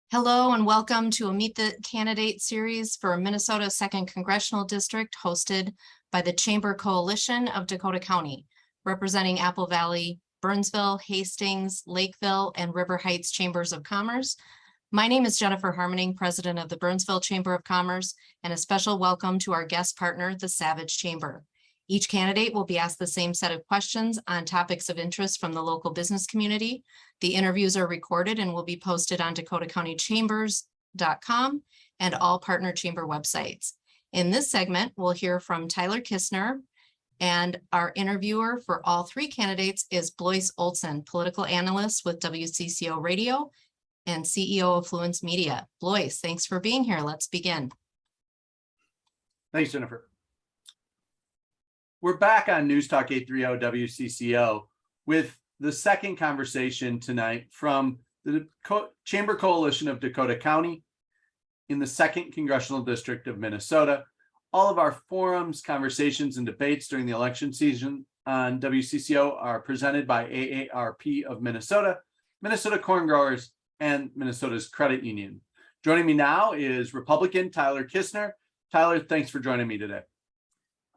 Hello and welcome to a Meet the Candidate series for Minnesota's 2nd Congressional District, hosted by the Chamber Coalition of Dakota County, representing Apple Valley, Burnsville, Hastings, Lakeville, and River Heights Chambers of Commerce. My name is Jennifer Harmoning, President of the Burnsville Chamber of Commerce, and a special welcome to our guest partner, the Savage Chamber. Each candidate will be asked the same set of questions on topics of interest from the local business community. The interviews are recorded and will be posted on dakotacountychambers.com and all partner chamber websites. In this segment, we'll hear from Tyler Kistner, and our interviewer for all three candidates is Blois Olson, political analyst with WCCO Radio and CEO of Fluence Media. Blois, thanks for being here. Let's begin. Thanks, Jennifer. We're back on News Talk 830 WCCO with the second conversation tonight from the Chamber Coalition of Dakota County in the 2nd Congressional District of Minnesota. All of our forums, conversations, and debates during the election season on WCCO are presented by AARP of Minnesota, Minnesota Corn Growers, and Minnesota's Credit Union. Joining me now is Republican Tyler Kistner. Tyler, thanks for joining me today.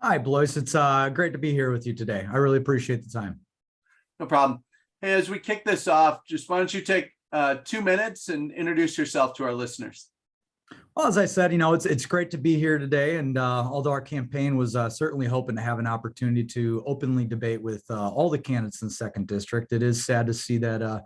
Hi, Blois. It's great to be here with you today. I really appreciate the time. No problem. Hey, as we kick this off, just why don't you take 2 minutes and introduce yourself to our listeners? Well, as I said, it's great to be here today. And although our campaign was certainly hoping to have an opportunity to openly debate with all the candidates in the 2nd District, it is sad to see that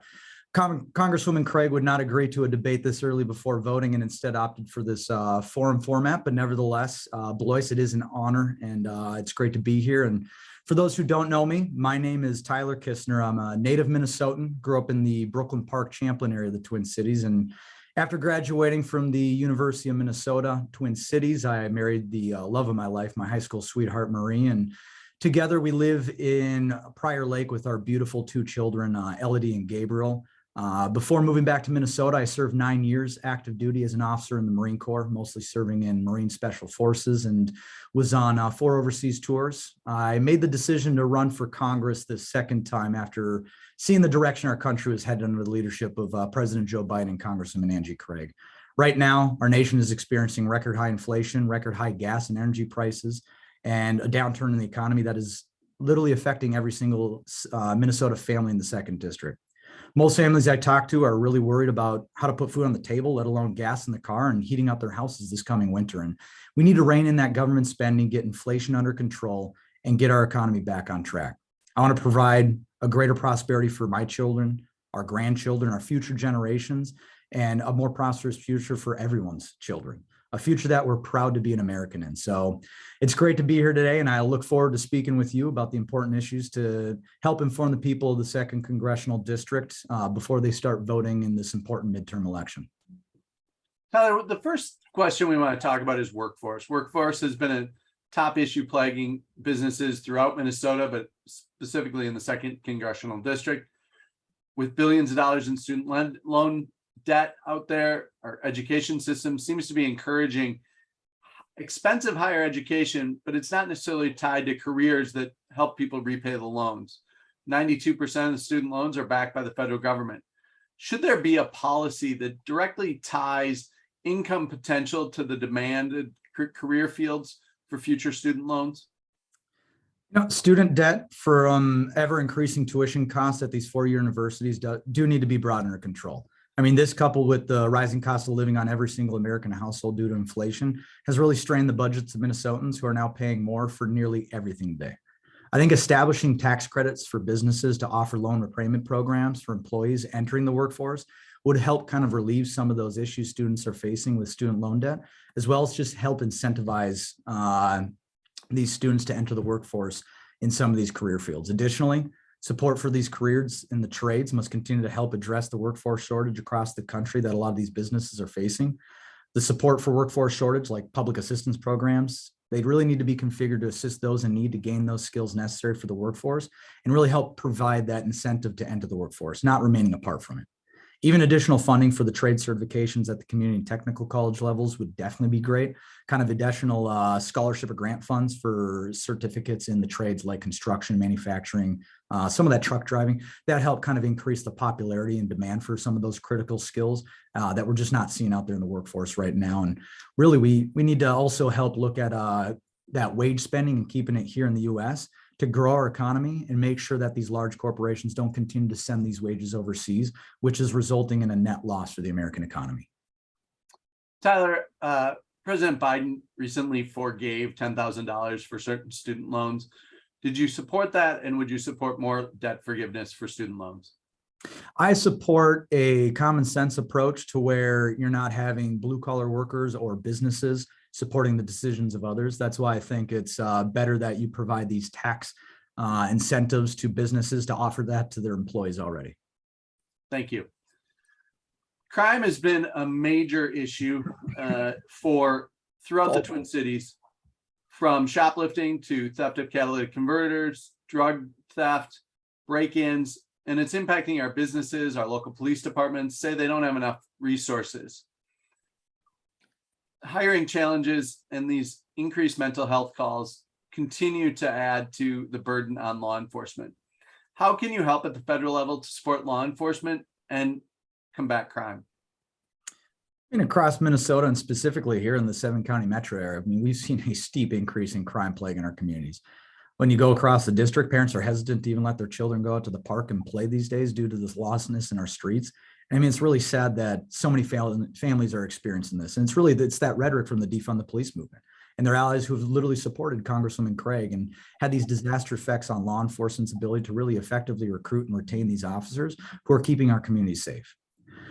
Congresswoman Craig would not agree to a debate this early before voting and instead opted for this forum format. But nevertheless, Blois, it is an honor, and it's great to be here. And for those who don't know me, my name is Tyler Kistner. I'm a native Minnesotan, grew up in the Brooklyn Park, Champlin area of the Twin Cities. And after graduating from the University of Minnesota, Twin Cities, I married the love of my life, my high school sweetheart, Marie. And together we live in Prior Lake with our beautiful 2 children, Elodie and Gabriel. Before moving back to Minnesota, I served 9 years active duty as an officer in the Marine Corps, mostly serving in Marine Special Forces, and was on 4 overseas tours. I made the decision to run for Congress this second time after seeing the direction our country was headed under the leadership of President Joe Biden and Congresswoman Angie Craig. Right now, our nation is experiencing record high inflation, record high gas and energy prices, and a downturn in the economy that is literally affecting every single Minnesota family in the 2nd District. Most families I talk to are really worried about how to put food on the table, let alone gas in the car and heating up their houses this coming winter. And we need to rein in that government spending, get inflation under control, and get our economy back on track. I want to provide a greater prosperity for my children, our grandchildren, our future generations, and a more prosperous future for everyone's children, a future that we're proud to be an American in. So it's great to be here today, and I look forward to speaking with you about the important issues to help inform the people of the 2nd Congressional District before they start voting in this important midterm election. Tyler, the first question we want to talk about is workforce. Workforce has been a top issue plaguing businesses throughout Minnesota, but specifically in the 2nd Congressional District. With billions of dollars in student loan debt out there, our education system seems to be encouraging expensive higher education, but it's not necessarily tied to careers that help people repay the loans. 92% of the student loans are backed by the federal government. Should there be a policy that directly ties income potential to the demanded career fields for future student loans? Student debt for ever increasing tuition costs at these 4-year universities do need to be brought under control. I mean, this coupled with the rising cost of living on every single American household due to inflation has really strained the budgets of Minnesotans who are now paying more for nearly everything today. I think establishing tax credits for businesses to offer loan repayment programs for employees entering the workforce would help kind of relieve some of those issues students are facing with student loan debt, as well as just help incentivize these students to enter the workforce in some of these career fields. Additionally, support for these careers in the trades must continue to help address the workforce shortage across the country that a lot of these businesses are facing. The support for workforce shortage, like public assistance programs, they really need to be configured to assist those in need to gain those skills necessary for the workforce and really help provide that incentive to enter the workforce, not remaining apart from it. Even additional funding for the trade certifications at the community and technical college levels would definitely be great. Kind of additional scholarship or grant funds for certificates in the trades like construction, manufacturing, some of that truck driving, that help kind of increase the popularity and demand for some of those critical skills that we're just not seeing out there in the workforce right now. And really, we need to also help look at that wage spending and keeping it here in the US to grow our economy and make sure that these large corporations don't continue to send these wages overseas, which is resulting in a net loss for the American economy. Tyler, President Biden recently forgave $10,000 for certain student loans. Did you support that? And would you support more debt forgiveness for student loans? I support a common sense approach to where you're not having blue collar workers or businesses supporting the decisions of others. That's why I think it's better that you provide these tax incentives to businesses to offer that to their employees already. Thank you. Crime has been a major issue throughout the Twin Cities, from shoplifting to theft of catalytic converters, drug theft, break-ins, and it's impacting our businesses. Our local police departments say they don't have enough resources. Hiring challenges and these increased mental health calls continue to add to the burden on law enforcement. How can you help at the federal level to support law enforcement and combat crime? And across Minnesota, and specifically here in the 7-county metro area, I mean, we've seen a steep increase in crime plague in our communities. When you go across the district, parents are hesitant to even let their children go out to the park and play these days due to this lostness in our streets. I mean, it's really sad that so many families are experiencing this. And it's that rhetoric from the defund the police movement and their allies who have literally supported Congresswoman Craig and had these disaster effects on law enforcement's ability to really effectively recruit and retain these officers who are keeping our communities safe.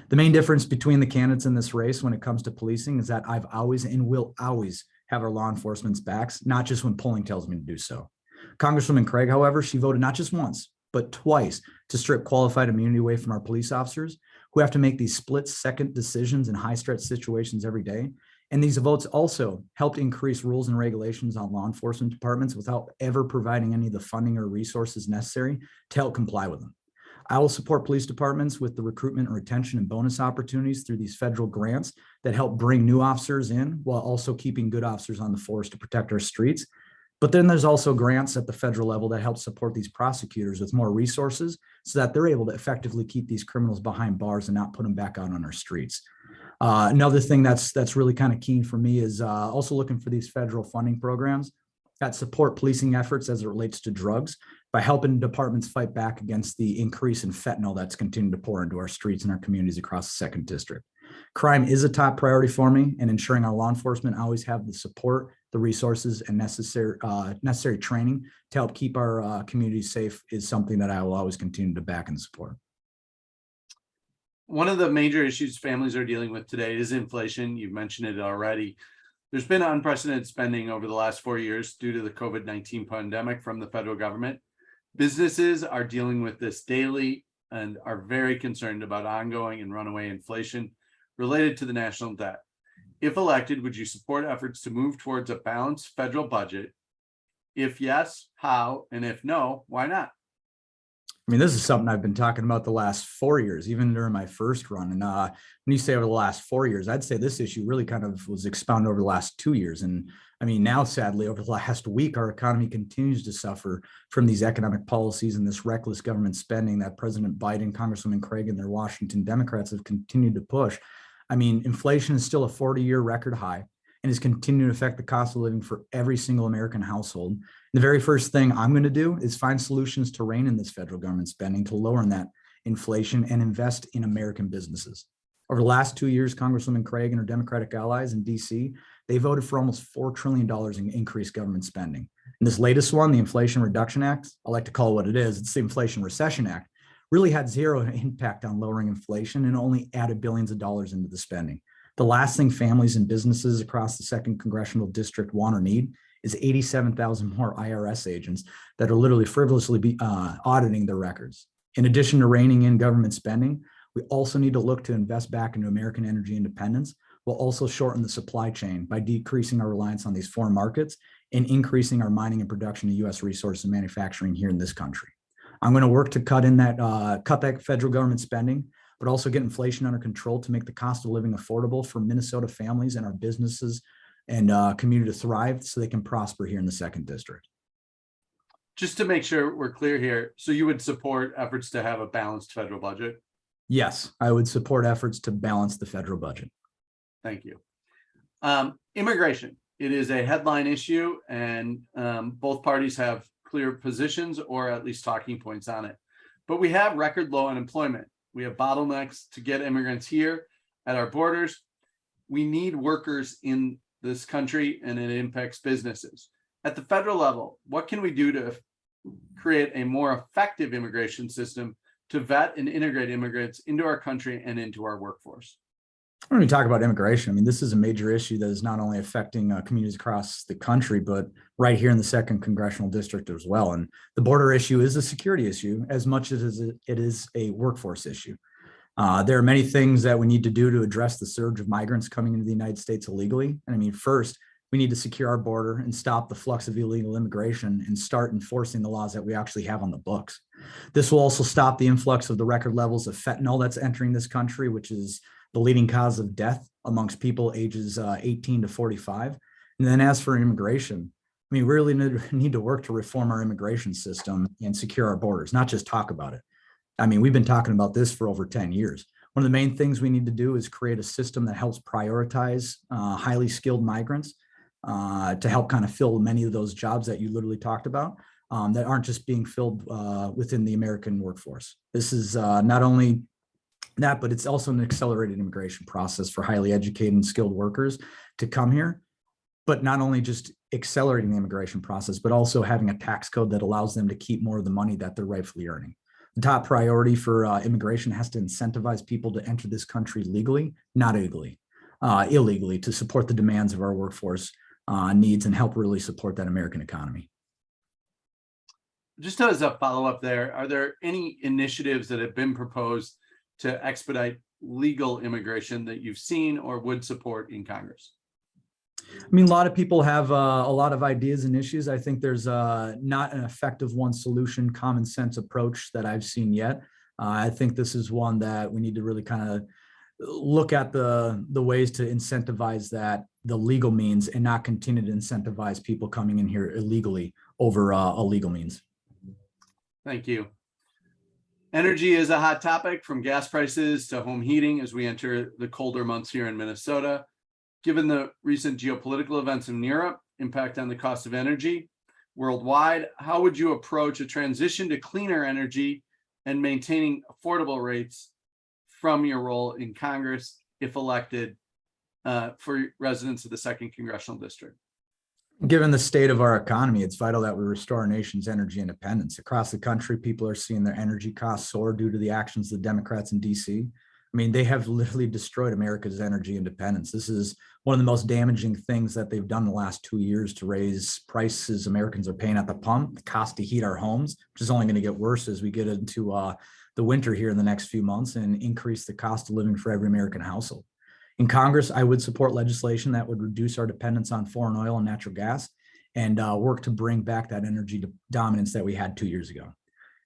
The main difference between the candidates in this race when it comes to policing is that I've always and will always have our law enforcement's backs, not just when polling tells me to do so. Congresswoman Craig, however, she voted not just once, but twice to strip qualified immunity away from our police officers who have to make these split-second decisions in high-stress situations every day. And these votes also helped increase rules and regulations on law enforcement departments without ever providing any of the funding or resources necessary to help comply with them. I will support police departments with the recruitment and retention and bonus opportunities through these federal grants that help bring new officers in while also keeping good officers on the force to protect our streets. But then there's also grants at the federal level that help support these prosecutors with more resources so that they're able to effectively keep these criminals behind bars and not put them back out on our streets. Another thing that's really kind of key for me is also looking for these federal funding programs that support policing efforts as it relates to drugs by helping departments fight back against the increase in fentanyl that's continuing to pour into our streets and our communities across the 2nd District. Crime is a top priority for me, and ensuring our law enforcement always have the support, the resources, and necessary training to help keep our communities safe is something that I will always continue to back and support. One of the major issues families are dealing with today is inflation. You've mentioned it already. There's been unprecedented spending over the last 4 years due to the COVID-19 pandemic from the federal government. Businesses are dealing with this daily and are very concerned about ongoing and runaway inflation related to the national debt. If elected, would you support efforts to move towards a balanced federal budget? If yes, how? And if no, why not? I mean, this is something I've been talking about the last 4 years, even during my first run. And when you say over the last 4 years, I'd say this issue really kind of was expounded over the last 2 years. And I mean, now, sadly, over the last week, our economy continues to suffer from these economic policies and this reckless government spending that President Biden, Congresswoman Craig, and their Washington Democrats have continued to push. I mean, inflation is still a 40-year record high and is continuing to affect the cost of living for every single American household. The very first thing I'm going to do is find solutions to rein in this federal government spending to lower that inflation and invest in American businesses. Over the last 2 years, Congresswoman Craig and her Democratic allies in DC, they voted for almost $4 trillion in increased government spending. And this latest one, the Inflation Reduction Act, I like to call it what it is, it's the Inflation Recession Act, really had zero impact on lowering inflation and only added billions of dollars into the spending. The last thing families and businesses across the 2nd Congressional District want or need is 87,000 more IRS agents that are literally frivolously auditing their records. In addition to reining in government spending, we also need to look to invest back into American energy independence, while also shorten the supply chain by decreasing our reliance on these foreign markets and increasing our mining and production of U.S. resources and manufacturing here in this country. I'm going to work to cut that federal government spending, but also get inflation under control to make the cost of living affordable for Minnesota families and our businesses and community to thrive so they can prosper here in the second district. Just to make sure we're clear here, so you would support efforts to have a balanced federal budget? Yes, I would support efforts to balance the federal budget. Thank you. Immigration. It is a headline issue, and both parties have clear positions or at least talking points on it. But we have record low unemployment. We have bottlenecks to get immigrants here at our borders. We need workers in this country, and it impacts businesses. At the federal level, what can we do to create a more effective immigration system to vet and integrate immigrants into our country and into our workforce? When we talk about immigration, I mean, this is a major issue that is not only affecting communities across the country, but right here in the second congressional district as well. And the border issue is a security issue as much as it is a workforce issue. There are many things that we need to do to address the surge of migrants coming into the United States illegally. And I mean, first, we need to secure our border and stop the flux of illegal immigration and start enforcing the laws that we actually have on the books. This will also stop the influx of the record levels of fentanyl that's entering this country, which is the leading cause of death amongst people ages 18 to 45. And then as for immigration, I mean, we really need to work to reform our immigration system and secure our borders, not just talk about it. I mean, we've been talking about this for over 10 years. One of the main things we need to do is create a system that helps prioritize highly skilled migrants to help kind of fill many of those jobs that you literally talked about that aren't just being filled within the American workforce. This is not only that, but it's also an accelerated immigration process for highly educated and skilled workers to come here, but not only just accelerating the immigration process, but also having a tax code that allows them to keep more of the money that they're rightfully earning. The top priority for immigration has to incentivize people to enter this country legally, not illegally, to support the demands of our workforce needs and help really support that American economy. Just as a follow-up there, are there any initiatives that have been proposed to expedite legal immigration that you've seen or would support in Congress? I mean, a lot of people have a lot of ideas and issues. I think there's not an effective one solution, common sense approach that I've seen yet. I think this is one that we need to really kind of look at the ways to incentivize that, the legal means, and not continue to incentivize people coming in here illegally over a legal means. Thank you. Energy is a hot topic, from gas prices to home heating as we enter the colder months here in Minnesota. Given the recent geopolitical events in Europe, impact on the cost of energy worldwide, how would you approach a transition to cleaner energy and maintaining affordable rates from your role in Congress, if elected, for residents of the second congressional district? Given the state of our economy, it's vital that we restore our nation's energy independence. Across the country, people are seeing their energy costs soar due to the actions of the Democrats in DC. I mean, they have literally destroyed America's energy independence. This is one of the most damaging things that they've done the last 2 years to raise prices Americans are paying at the pump, the cost to heat our homes, which is only going to get worse as we get into the winter here in the next few months, and increase the cost of living for every American household. In Congress, I would support legislation that would reduce our dependence on foreign oil and natural gas and work to bring back that energy dominance that we had 2 years ago.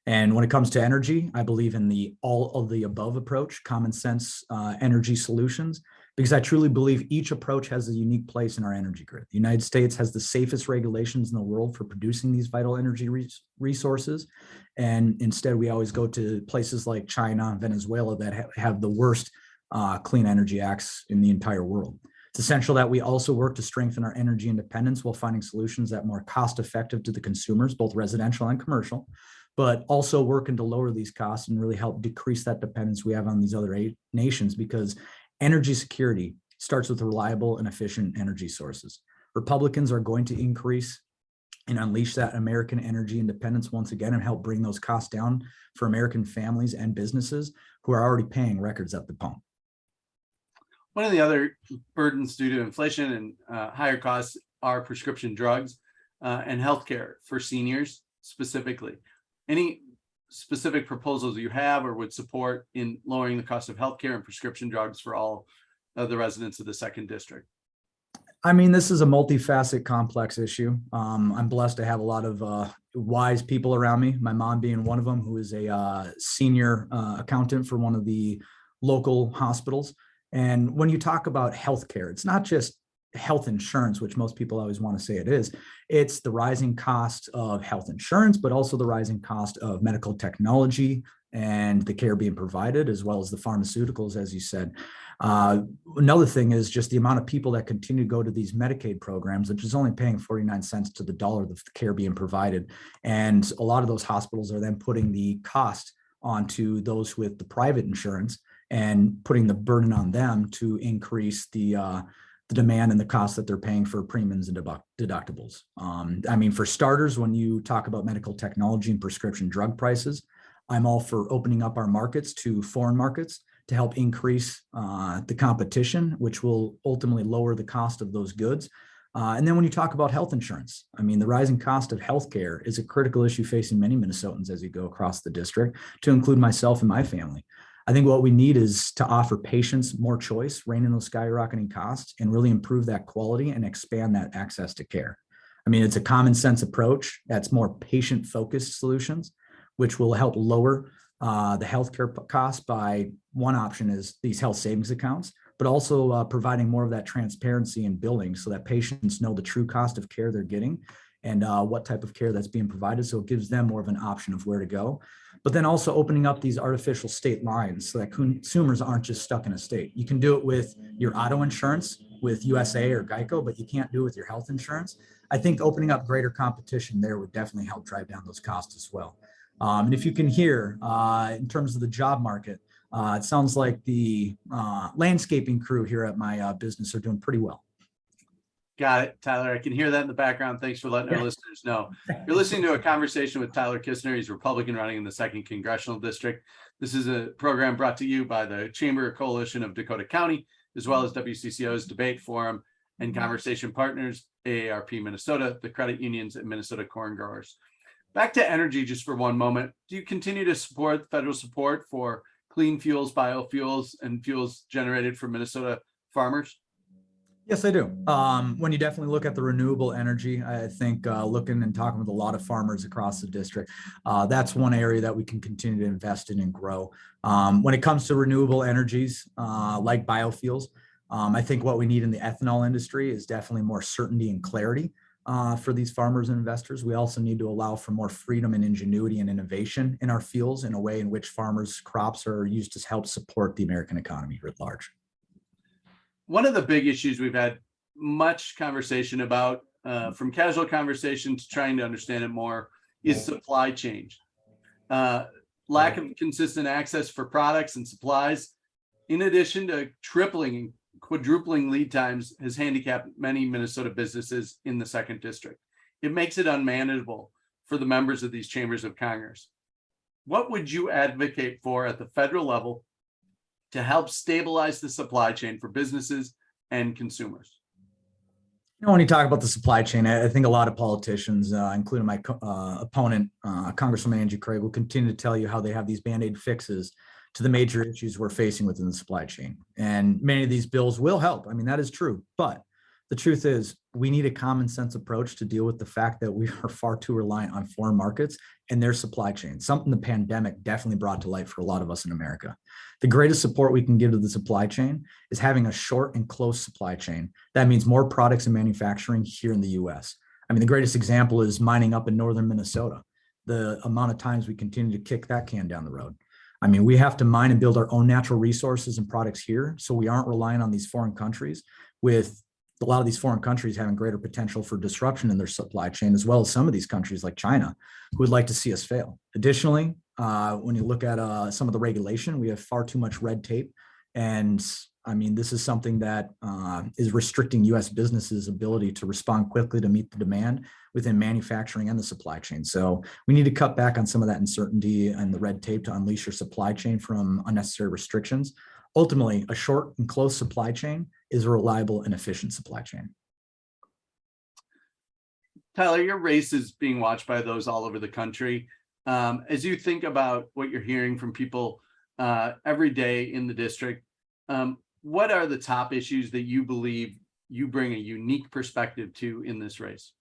And when it comes to energy, I believe in the all of the above approach, common sense energy solutions, because I truly believe each approach has a unique place in our energy grid. The United States has the safest regulations in the world for producing these vital energy resources. And instead, we always go to places like China and Venezuela that have the worst clean energy acts in the entire world. It's essential that we also work to strengthen our energy independence while finding solutions that are more cost effective to the consumers, both residential and commercial, but also working to lower these costs and really help decrease that dependence we have on these other nations, because energy security starts with reliable and efficient energy sources. Republicans are going to increase and unleash that American energy independence once again and help bring those costs down for American families and businesses who are already paying records at the pump. One of the other burdens due to inflation and higher costs are prescription drugs and healthcare for seniors specifically. Any specific proposals you have or would support in lowering the cost of healthcare and prescription drugs for all of the residents of the second district? I mean, this is a multifaceted, complex issue. I'm blessed to have a lot of wise people around me, my mom being one of them, who is a senior accountant for one of the local hospitals. And when you talk about healthcare, it's not just health insurance, which most people always want to say it is. It's the rising cost of health insurance, but also the rising cost of medical technology and the care being provided, as well as the pharmaceuticals, as you said. Another thing is just the amount of people that continue to go to these Medicaid programs, which is only paying 49 cents to the dollar of the care being provided. And a lot of those hospitals are then putting the cost onto those with the private insurance and putting the burden on them to increase the demand and the cost that they're paying for premiums and deductibles. I mean, for starters, when you talk about medical technology and prescription drug prices, I'm all for opening up our markets to foreign markets to help increase the competition, which will ultimately lower the cost of those goods. And then when you talk about health insurance, I mean, the rising cost of healthcare is a critical issue facing many Minnesotans as you go across the district, to include myself and my family. I think what we need is to offer patients more choice, rein in those skyrocketing costs, and really improve that quality and expand that access to care. I mean, it's a common sense approach that's more patient-focused solutions, which will help lower the healthcare costs by, one option is these health savings accounts, but also providing more of that transparency in billing so that patients know the true cost of care they're getting and what type of care that's being provided. So it gives them more of an option of where to go. But then also opening up these artificial state lines so that consumers aren't just stuck in a state. You can do it with your auto insurance with USA or Geico, but you can't do it with your health insurance. I think opening up greater competition there would definitely help drive down those costs as well. And if you can hear, in terms of the job market, it sounds like the landscaping crew here at my business are doing pretty well. Got it, Tyler. I can hear that in the background. Thanks for letting our listeners know. You're listening to a conversation with Tyler Kistner. He's Republican running in the 2nd Congressional District. This is a program brought to you by the Chamber Coalition of Dakota County, as well as WCCO's Debate Forum and Conversation Partners, AARP Minnesota, the credit unions, and Minnesota corn growers. Back to energy just for one moment. Do you continue to support federal support for clean fuels, biofuels, and fuels generated from Minnesota farmers? Yes, I do. When you definitely look at the renewable energy, I think looking and talking with a lot of farmers across the district, that's one area that we can continue to invest in and grow. When it comes to renewable energies like biofuels, I think what we need in the ethanol industry is definitely more certainty and clarity for these farmers and investors. We also need to allow for more freedom and ingenuity and innovation in our fields in a way in which farmers' crops are used to help support the American economy writ large. One of the big issues we've had much conversation about, from casual conversation to trying to understand it more, is supply chain. Lack of consistent access for products and supplies, in addition to tripling and quadrupling lead times, has handicapped many Minnesota businesses in the 2nd District. It makes it unmanageable for the members of these chambers of Congress. What would you advocate for at the federal level to help stabilize the supply chain for businesses and consumers? When you talk about the supply chain, I think a lot of politicians, including my opponent, Congressman Andrew Craig, will continue to tell you how they have these Band-Aid fixes to the major issues we're facing within the supply chain. And many of these bills will help. I mean, that is true. But the truth is, we need a common sense approach to deal with the fact that we are far too reliant on foreign markets and their supply chain, something the pandemic definitely brought to light for a lot of us in America. The greatest support we can give to the supply chain is having a short and close supply chain. That means more products and manufacturing here in the US. I mean, the greatest example is mining up in northern Minnesota. The amount of times we continue to kick that can down the road. I mean, we have to mine and build our own natural resources and products here, so we aren't relying on these foreign countries, with a lot of these foreign countries having greater potential for disruption in their supply chain, as well as some of these countries like China, who would like to see us fail. Additionally, when you look at some of the regulation, we have far too much red tape. And I mean, this is something that is restricting US businesses' ability to respond quickly to meet the demand within manufacturing and the supply chain. So we need to cut back on some of that uncertainty and the red tape to unleash your supply chain from unnecessary restrictions. Ultimately, a short and close supply chain is a reliable and efficient supply chain. Tyler, your race is being watched by those all over the country. As you think about what you're hearing from people every day in the district, what are the top issues that you believe you bring a unique perspective to in this race?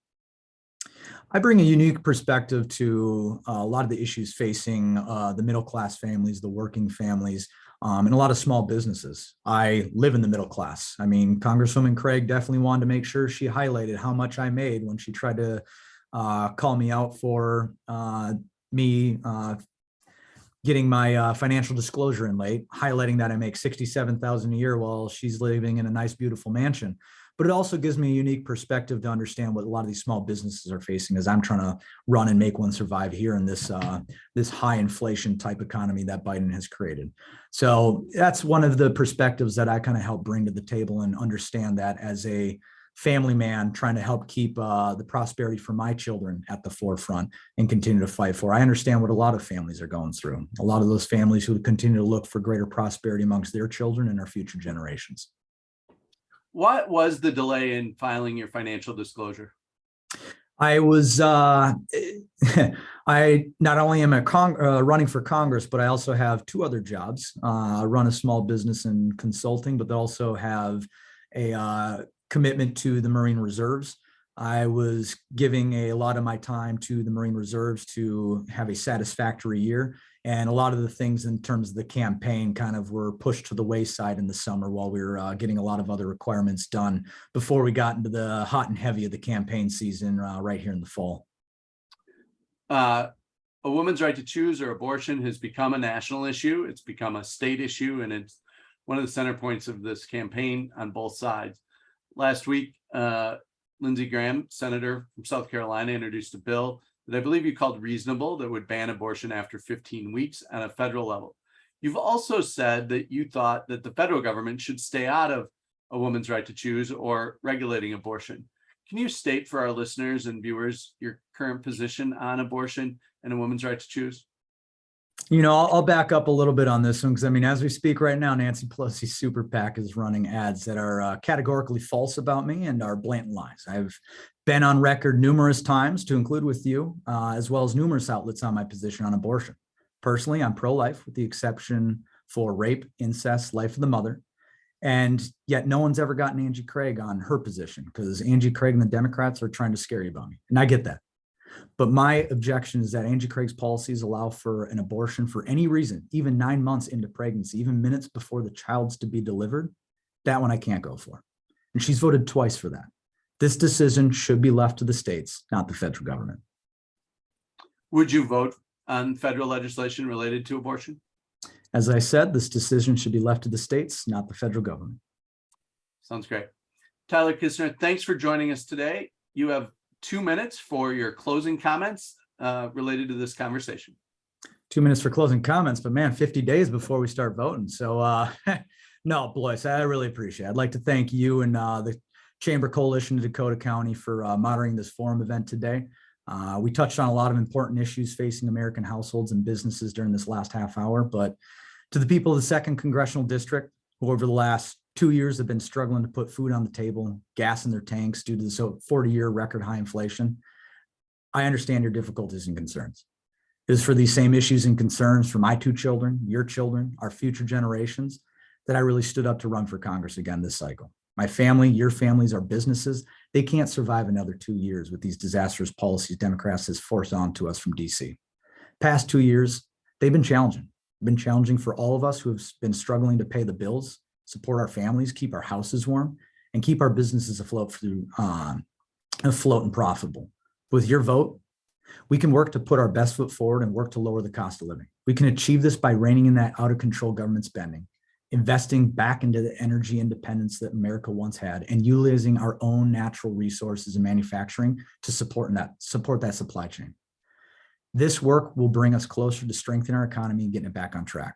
I bring a unique perspective to a lot of the issues facing the middle-class families, the working families, and a lot of small businesses. I live in the middle class. I mean, Congresswoman Craig definitely wanted to make sure she highlighted how much I made when she tried to call me out for me getting my financial disclosure in late, highlighting that I make $67,000 a year while she's living in a nice, beautiful mansion. But it also gives me a unique perspective to understand what a lot of these small businesses are facing as I'm trying to run and make one survive here in this this high inflation type economy that Biden has created. So that's one of the perspectives that I kind of help bring to the table and understand that as a family man trying to help keep the prosperity for my children at the forefront and continue to fight for. I understand what a lot of families are going through. A lot of those families who continue to look for greater prosperity amongst their children and our future generations. What was the delay in filing your financial disclosure? I was, I not only am running for Congress, but I also have two other jobs. I run a small business in consulting, but also have a commitment to the Marine Reserves. I was giving a lot of my time to the Marine Reserves to have a satisfactory year. And a lot of the things in terms of the campaign kind of were pushed to the wayside in the summer while we were getting a lot of other requirements done before we got into the hot and heavy of the campaign season right here in the fall. A woman's right to choose or abortion has become a national issue. It's become a state issue, and it's one of the center points of this campaign on both sides. Last week, Lindsey Graham, senator from South Carolina, introduced a bill that I believe you called reasonable that would ban abortion after 15 weeks on a federal level. You've also said that you thought that the federal government should stay out of a woman's right to choose or regulating abortion. Can you state for our listeners and viewers your current position on abortion and a woman's right to choose? You know, I'll back up a little bit on this one because, I mean, as we speak right now, Nancy Pelosi's super PAC is running ads that are categorically false about me and are blatant lies. I've been on record numerous times, to include with you, as well as numerous outlets on my position on abortion. Personally, I'm pro-life with the exception for rape, incest, life of the mother. And yet no one's ever gotten Angie Craig on her position because Angie Craig and the Democrats are trying to scare you about me. And I get that. But my objection is that Angie Craig's policies allow for an abortion for any reason, even 9 months into pregnancy, even minutes before the child's to be delivered. That one I can't go for. And she's voted twice for that. This decision should be left to the states, not the federal government. Would you vote on federal legislation related to abortion? As I said, this decision should be left to the states, not the federal government. Sounds great. Tyler Kistner, thanks for joining us today. You have 2 minutes for your closing comments related to this conversation. 2 minutes for closing comments, but man, 50 days before we start voting. So no, Blois, I really appreciate it. I'd like to thank you and the Chamber Coalition of Dakota County for moderating this forum event today. We touched on a lot of important issues facing American households and businesses during this last half hour, but to the people of the 2nd Congressional District, who over the last 2 years have been struggling to put food on the table, gas in their tanks due to the 40-year record high inflation, I understand your difficulties and concerns. It is for these same issues and concerns for my 2 children, your children, our future generations, that I really stood up to run for Congress again this cycle. My family, your families, our businesses, they can't survive another 2 years with these disastrous policies Democrats has forced onto us from DC. Past 2 years, they've been challenging. Been challenging for all of us who have been struggling to pay the bills, support our families, keep our houses warm, and keep our businesses afloat and profitable. With your vote, we can work to put our best foot forward and work to lower the cost of living. We can achieve this by reining in that out of control government spending, investing back into the energy independence that America once had, and utilizing our own natural resources and manufacturing to support that supply chain. This work will bring us closer to strengthening our economy and getting it back on track.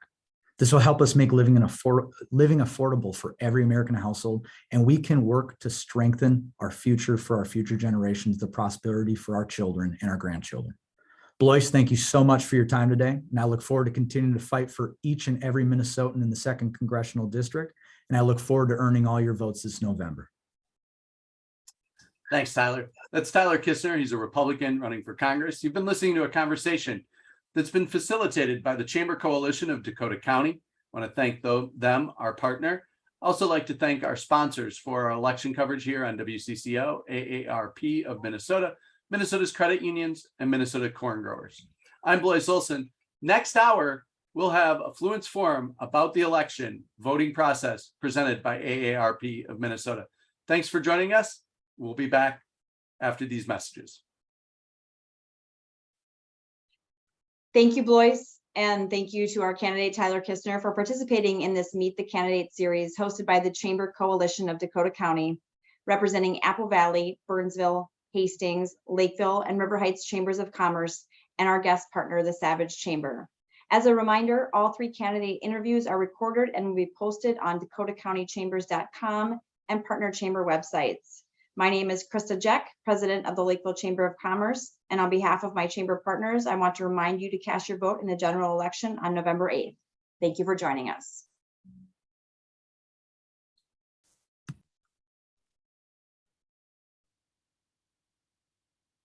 This will help us make living affordable for every American household, and we can work to strengthen our future for our future generations, the prosperity for our children and our grandchildren. Blois, thank you so much for your time today, and I look forward to continuing to fight for each and every Minnesotan in the 2nd Congressional District, and I look forward to earning all your votes this November. Thanks, Tyler. That's Tyler Kistner. He's a Republican running for Congress. You've been listening to a conversation that's been facilitated by the Chamber Coalition of Dakota County. I want to thank them, our partner. Also like to thank our sponsors for our election coverage here on WCCO, AARP of Minnesota, Minnesota's credit unions, and Minnesota corn growers. I'm Blaise Olson. Next hour, we'll have a Fluence Forum about the election voting process presented by AARP of Minnesota. Thanks for joining us. We'll be back after these messages. Thank you, Blaise, and thank you to our candidate Tyler Kistner for participating in this Meet the Candidate series hosted by the Chamber Coalition of Dakota County, representing Apple Valley, Burnsville, Hastings, Lakeville, and River Heights Chambers of Commerce, and our guest partner, the Savage Chamber. As a reminder, all 3 candidate interviews are recorded and will be posted on dakotacountychambers.com and partner chamber websites. My name is Krista Jeck, President of the Lakeville Chamber of Commerce, and on behalf of my chamber partners, I want to remind you to cast your vote in the general election on November 8th. Thank you for joining us.